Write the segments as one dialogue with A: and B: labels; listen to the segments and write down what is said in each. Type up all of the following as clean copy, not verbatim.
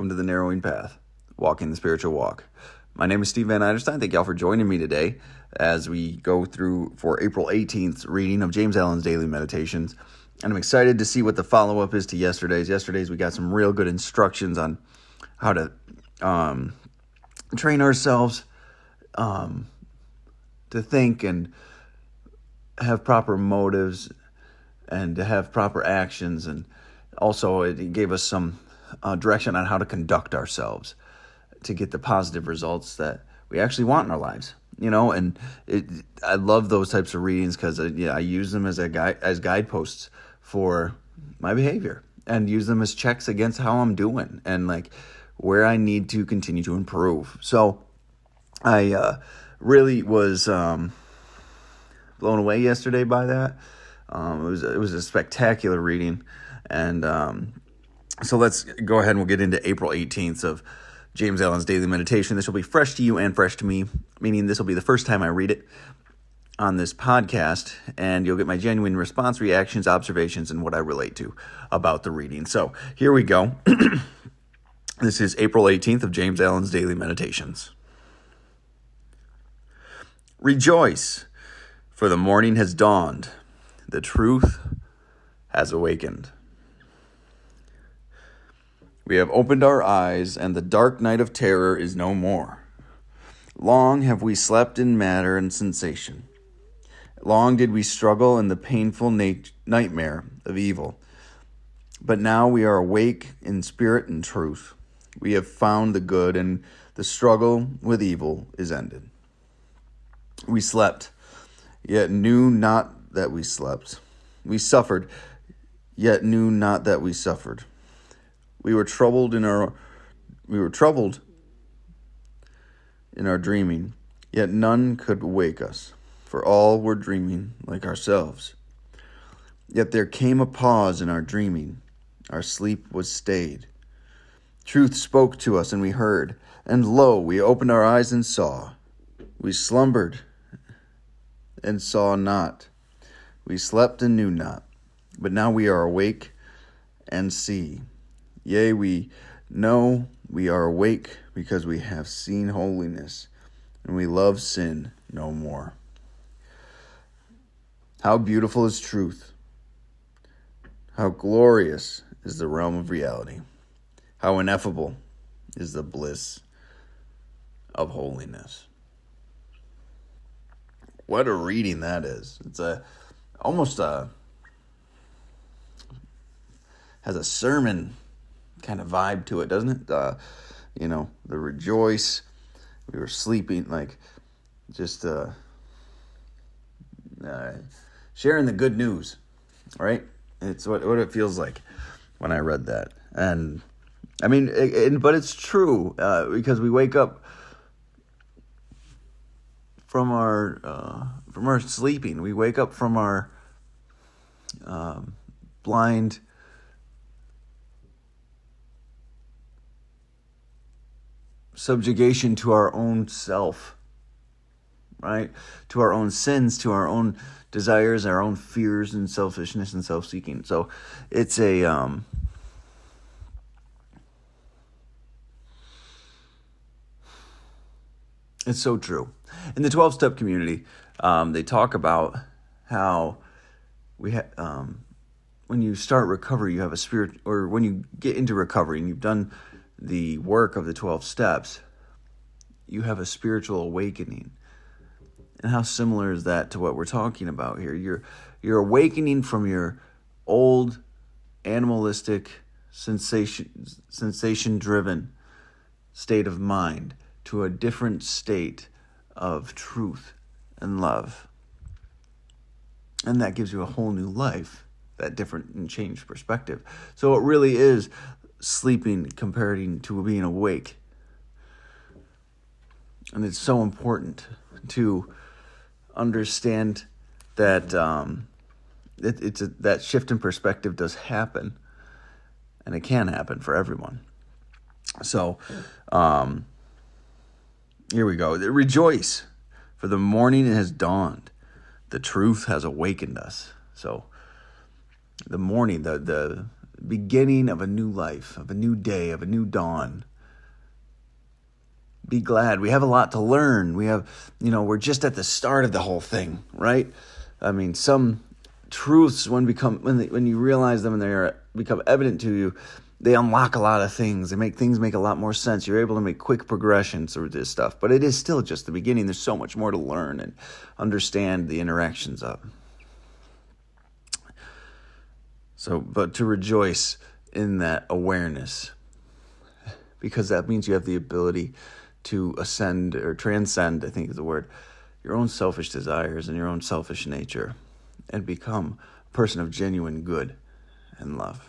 A: welcome to the Narrowing Path, Walking the Spiritual Walk. My name is Steve Van Eiderstein. Thank y'all for joining me today as we go through for April 18th reading of James Allen's Daily Meditations. And I'm excited to see what the follow-up is to yesterday's. Yesterday's we got some real good instructions on how to train ourselves to think and have proper motives and to have proper actions. And also it gave us some direction on how to conduct ourselves to get the positive results that we actually want in our lives. And I love those types of readings because I use them as guideposts for my behavior and use them as checks against how I'm doing and like where I need to continue to improve. So I really was blown away yesterday by that. It was a spectacular reading, and so let's go ahead and we'll get into April 18th of James Allen's Daily Meditation. This will be fresh to you and fresh to me, meaning this will be the first time I read it on this podcast, and you'll get my genuine response, reactions, observations, and what I relate to about the reading. So here we go. This is April 18th of James Allen's Daily Meditations. Rejoice, for the morning has dawned. The truth has awakened. We have opened our eyes, and the dark night of terror is no more. Long have we slept in matter and sensation. Long did we struggle in the painful nightmare of evil. But now we are awake in spirit and truth. We have found the good, and the struggle with evil is ended. We slept, yet knew not that we slept. We suffered, yet knew not that we suffered. We were troubled in our dreaming, yet none could wake us, for all were dreaming like ourselves. Yet there came a pause in our dreaming. Our sleep was stayed. Truth spoke to us, and we heard, and lo, we opened our eyes and saw. We slumbered and saw not. We slept and knew not. But now we are awake and see. Yea, we know we are awake because we have seen holiness, and we love sin no more. How beautiful is truth. How glorious is the realm of reality. How ineffable is the bliss of holiness. What a reading that is. It's has a sermon kind of vibe to it, doesn't it? The rejoice. We were sleeping, like just sharing the good news, right? It's what it feels like when I read that. And I mean, but it's true because we wake up from our sleeping. We wake up from our blind subjugation to our own self, right? To our own sins, to our own desires, our own fears and selfishness and self-seeking. So it's it's so true. In the 12-step community, they talk about how when you start recovery, you have a spirit, or when you get into recovery and you've done the work of the 12 steps, you have a spiritual awakening. And how similar is that to what we're talking about here? You're awakening from your old animalistic sensation-driven state of mind to a different state of truth and love. And that gives you a whole new life, that different and changed perspective. So it really is sleeping compared to being awake. And it's so important to understand that that shift in perspective does happen, and it can happen for everyone. So here we go. Rejoice, for the morning has dawned. The truth has awakened us. So the morning, the beginning of a new life, of a new day, of a new dawn. Be glad. We have a lot to learn. We're just at the start of the whole thing, right? I mean, some truths when you realize them and they become evident to you, they unlock a lot of things. They make things make a lot more sense. You're able to make quick progressions through this stuff. But it is still just the beginning. There's so much more to learn and understand the interactions of. But to rejoice in that awareness, because that means you have the ability to ascend or transcend, I think is the word, your own selfish desires and your own selfish nature and become a person of genuine good and love.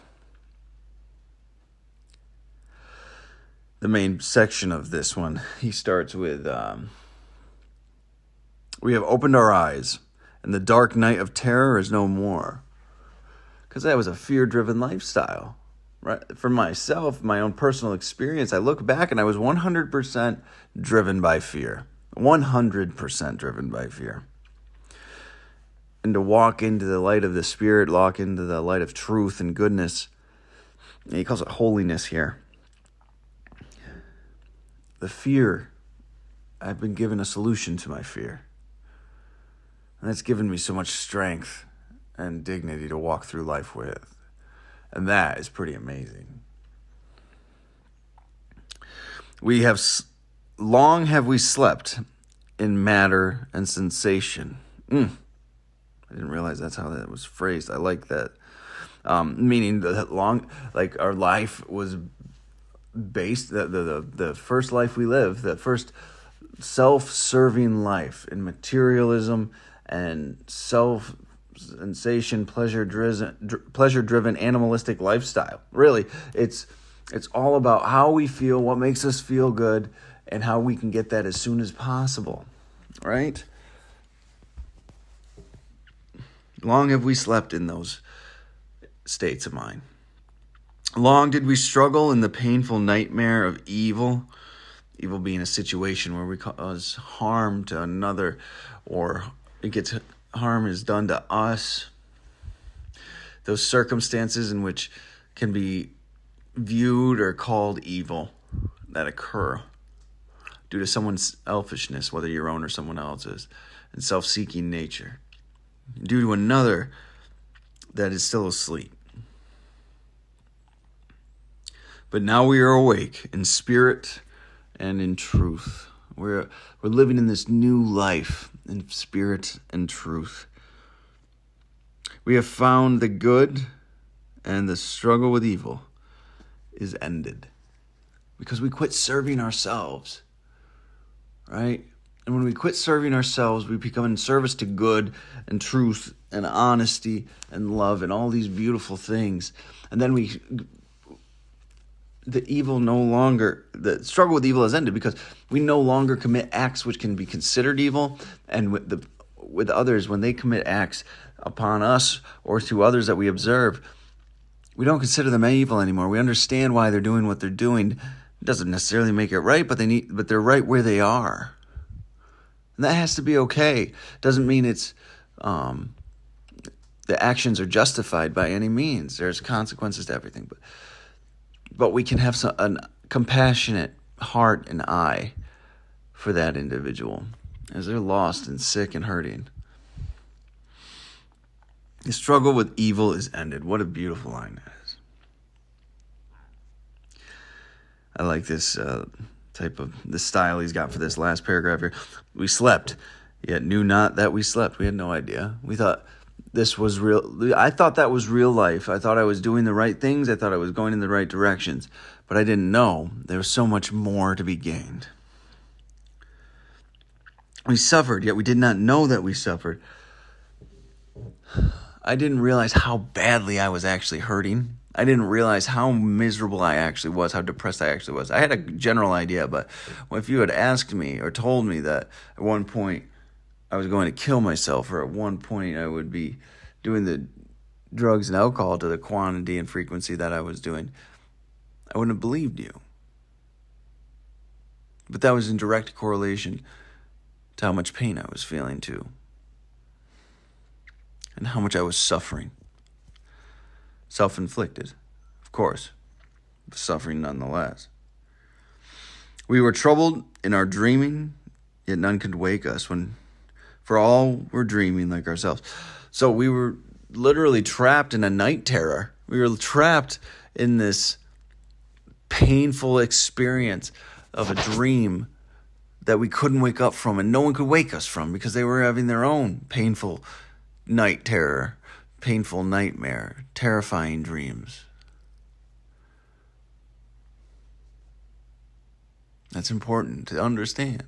A: The main section of this one, he starts with, we have opened our eyes, and the dark night of terror is no more. Because that was a fear-driven lifestyle. Right? For myself, my own personal experience, I look back and I was 100% driven by fear. 100% driven by fear. And to walk into the light of the Spirit, walk into the light of truth and goodness, and he calls it holiness here. The fear, I've been given a solution to my fear. And that's given me so much strength and dignity to walk through life with. And that is pretty amazing. Long have we slept in matter and sensation. I didn't realize that's how that was phrased. I like that. Meaning that our life was based, the first life we lived, the first self-serving life in materialism and self-sensation, pleasure-driven animalistic lifestyle. Really, it's all about how we feel, what makes us feel good, and how we can get that as soon as possible, right? Long have we slept in those states of mind. Long did we struggle in the painful nightmare of evil. Evil being a situation where we cause harm to another, or harm is done to us. Those circumstances in which can be viewed or called evil that occur due to someone's selfishness, whether your own or someone else's, and self-seeking nature, due to another that is still asleep. But now we are awake in spirit and in truth. We're living in this new life in spirit and truth. We have found the good, and the struggle with evil is ended. Because we quit serving ourselves, right? And when we quit serving ourselves, we become in service to good and truth and honesty and love and all these beautiful things. And then the struggle with evil has ended because we no longer commit acts which can be considered evil. And with others, when they commit acts upon us or to others that we observe, we don't consider them evil anymore. We understand why they're doing what they're doing. It doesn't necessarily make it right, but they're right where they are. And that has to be okay. It doesn't mean it's the actions are justified by any means. There's consequences to everything, but we can have a compassionate heart and eye for that individual as they're lost and sick and hurting. The struggle with evil is ended. What a beautiful line that is. I like this the style he's got for this last paragraph here. We slept, yet knew not that we slept. We had no idea. We thought this was real. I thought that was real life. I thought I was doing the right things. I thought I was going in the right directions. But I didn't know there was so much more to be gained. We suffered, yet we did not know that we suffered. I didn't realize how badly I was actually hurting. I didn't realize how miserable I actually was, how depressed I actually was. I had a general idea, but if you had asked me or told me that at one point I was going to kill myself, or at one point I would be doing the drugs and alcohol to the quantity and frequency that I was doing, I wouldn't have believed you. But that was in direct correlation to how much pain I was feeling too, and how much I was suffering. Self-inflicted, of course, but suffering nonetheless. We were troubled in our dreaming, yet none could wake us, for all were dreaming like ourselves. So we were literally trapped in a night terror. We were trapped in this painful experience of a dream that we couldn't wake up from, and no one could wake us from, because they were having their own painful night terror, painful nightmare, terrifying dreams. That's important to understand.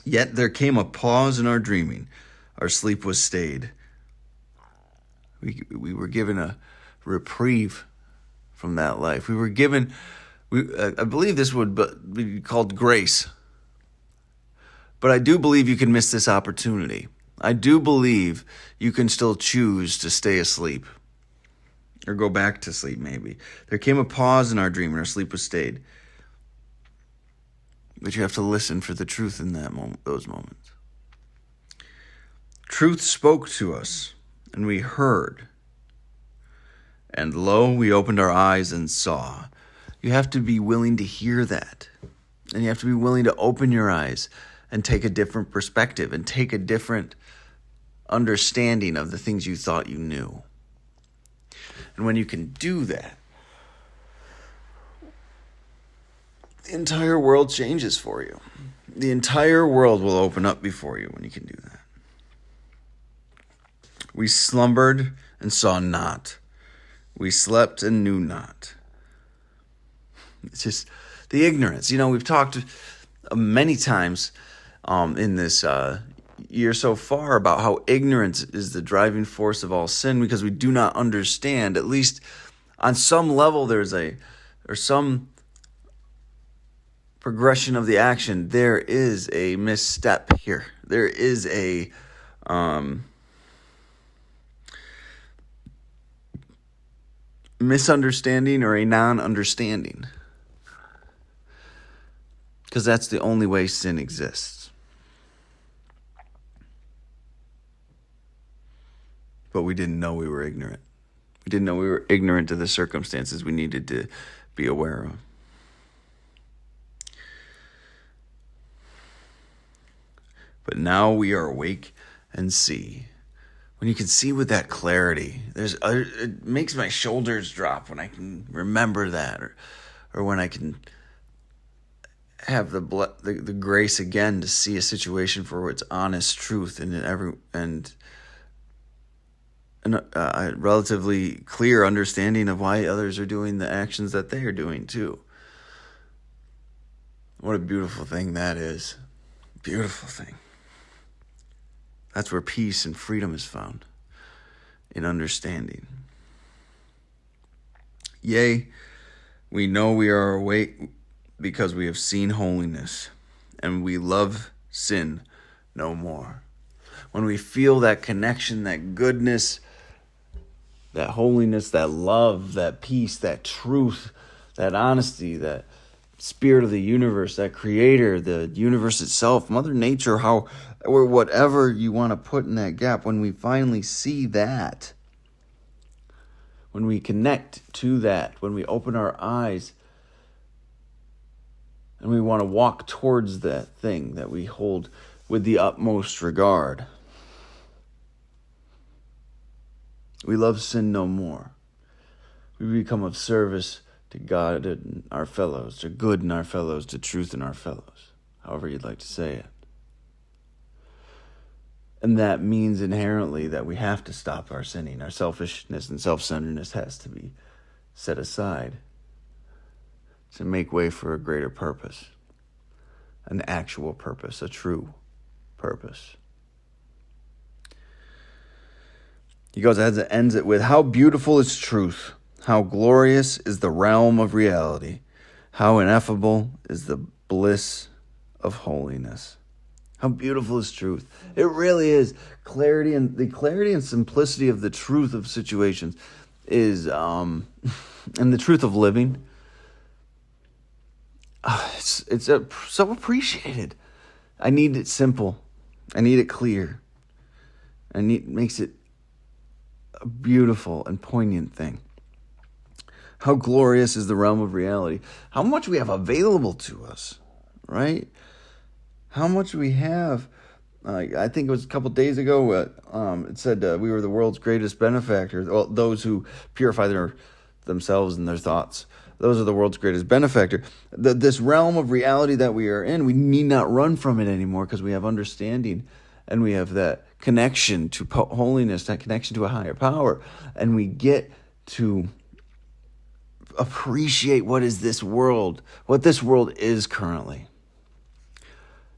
A: Yet there came a pause in our dreaming. Our sleep was stayed. We were given a reprieve from that life. We were given, I believe this would be called grace. But I do believe you can miss this opportunity. I do believe you can still choose to stay asleep. Or go back to sleep, maybe. There came a pause in our dream, and our sleep was stayed. But you have to listen for the truth in those moments. Truth spoke to us, and we heard. And lo, we opened our eyes and saw. You have to be willing to hear that. And you have to be willing to open your eyes and take a different perspective and take a different understanding of the things you thought you knew. And when you can do that, the entire world changes for you. The entire world will open up before you when you can do that. We slumbered and saw not. We slept and knew not. It's just the ignorance. We've talked many times in this year so far about how ignorance is the driving force of all sin, because we do not understand, at least on some level, there's some progression of the action. There is a misstep here. There is a misunderstanding or a non-understanding, because that's the only way sin exists. But we didn't know we were ignorant. We didn't know we were ignorant to the circumstances we needed to be aware of. But now we are awake and see. When you can see with that clarity, it makes my shoulders drop when I can remember that, or when I can have the grace again to see a situation for its honest truth and a relatively clear understanding of why others are doing the actions that they are doing too. What a beautiful thing that is. Beautiful thing. That's where peace and freedom is found, in understanding. Yea, we know we are awake because we have seen holiness, and we love sin no more. When we feel that connection, that goodness, that holiness, that love, that peace, that truth, that honesty, that spirit of the universe, that creator, the universe itself, Mother Nature, or whatever you want to put in that gap, when we finally see that, when we connect to that, when we open our eyes and we want to walk towards that thing that we hold with the utmost regard, we love sin no more. We become of service to God and our fellows, to good in our fellows, to truth in our fellows, however you'd like to say it. And that means inherently that we have to stop our sinning. Our selfishness and self-centeredness has to be set aside to make way for a greater purpose, an actual purpose, a true purpose. He ends it with, how beautiful is truth, how glorious is the realm of reality, how ineffable is the bliss of holiness. How beautiful is truth. It really is. The clarity and simplicity of the truth of situations is, and the truth of living, it's so appreciated. I need it simple. I need it clear. It makes it a beautiful and poignant thing. How glorious is the realm of reality? How much we have available to us, right? How much we have. I think it was a couple days ago, it said we were the world's greatest benefactors. Well, those who purify themselves and their thoughts. Those are the world's greatest benefactor. This realm of reality that we are in, we need not run from it anymore because we have understanding and we have that connection to holiness, that connection to a higher power. And we get to appreciate what this world is currently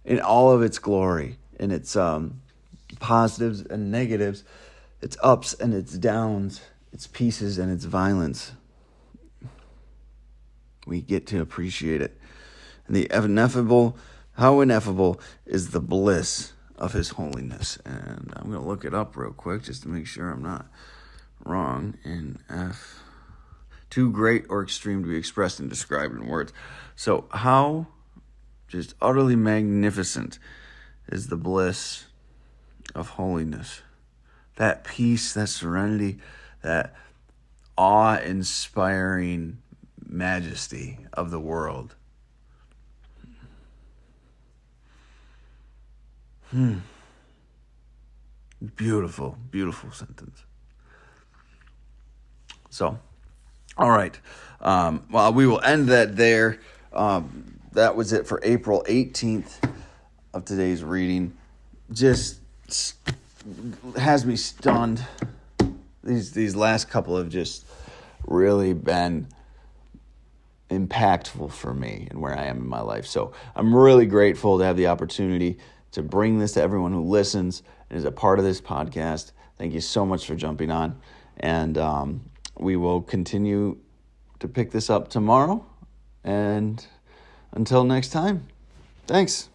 A: in all of its glory, in its positives and negatives, its ups and its downs, its pieces and its violence. We get to appreciate it. And how ineffable is the bliss of his holiness. And I'm going to look it up real quick just to make sure I'm not wrong. Too great or extreme to be expressed and described in words. So how just utterly magnificent is the bliss of holiness. That peace, that serenity, that awe-inspiring majesty of the world. Beautiful, beautiful sentence. So, all right. Well, we will end that there. That was it for April 18th of today's reading. Just has me stunned. These last couple have just really been impactful for me and where I am in my life. So I'm really grateful to have the opportunity to bring this to everyone who listens and is a part of this podcast. Thank you so much for jumping on. And we will continue to pick this up tomorrow. And until next time, thanks.